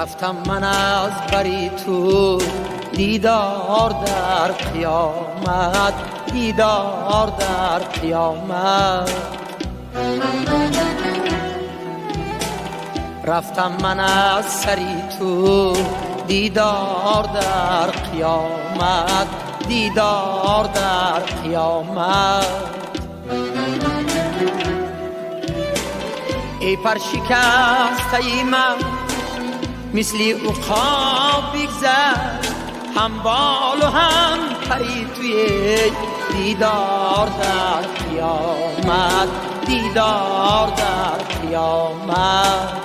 رفتم من از بری تو، دیدار در قیامت، دیدار در قیامت. رفتم من از سری تو، دیدار در قیامت، دیدار در قیامت. ای پر شکسته من مثلی عقاب بگذشت، هم بال و هم پری توی دیدار در قیامت، دیدار در قیامت.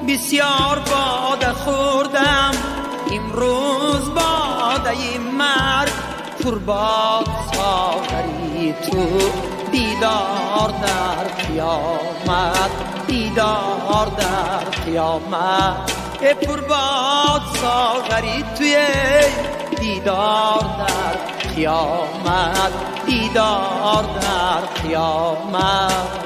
بسیار باده خوردم امروز باده مرگ، پر باد ساغری تو دیدار در قیامت، دیدار در قیامت. پر باد ساغری توی دیدار در قیامت، دیدار در قیامت.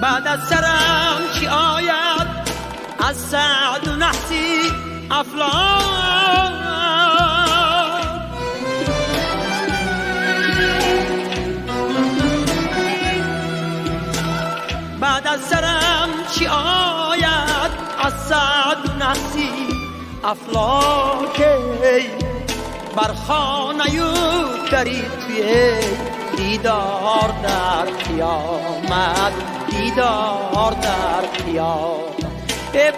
بعد از سرم چی آید از سعد و نحسی افلاک، بعد از سرم چی آید از سعد و نحسی افلاک. بر خانه یو دری توی دیدار در قیامت، دیدار در قیامت.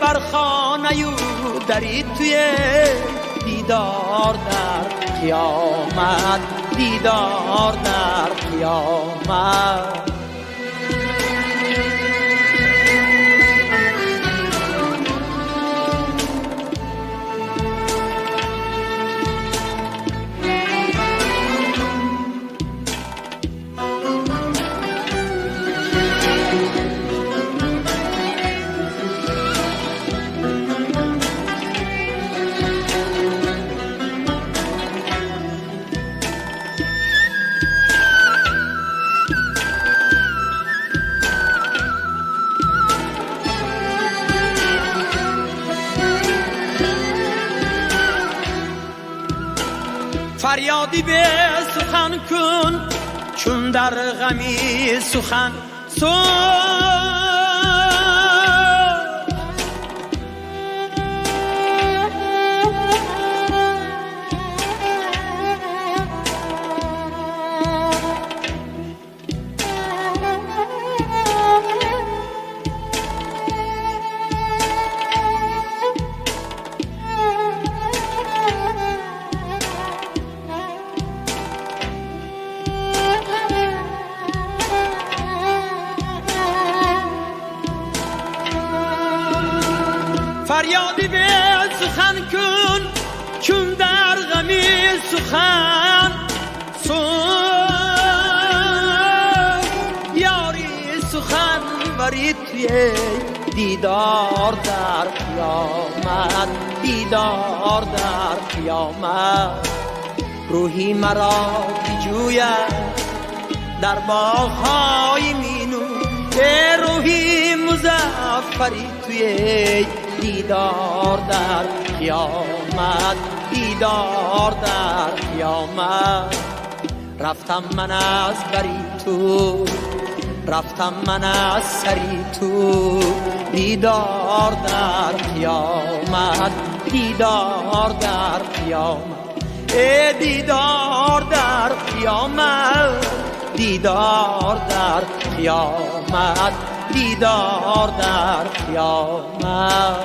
بر خانه یو دری توی دیدار در قیامت، دیدار در قیامت. فریادی به سخن کن چون در غمی سخن فریادی به سخن کن چون در غمی سخن یاری سخن بری توی دیدار در قیامت، دیدار در قیامت. روحی مرا بجوید در باغ‌های مینو، که روحی مظفری توی دیدار در قیامت، دیدار در قیامت. رفتم من از بری تو، رفتم من از سری تو، دیدار در قیامت، دیدار در قیامت. ای دیدار در قیامت، دیدار در قیامت، دیدار در قیامت.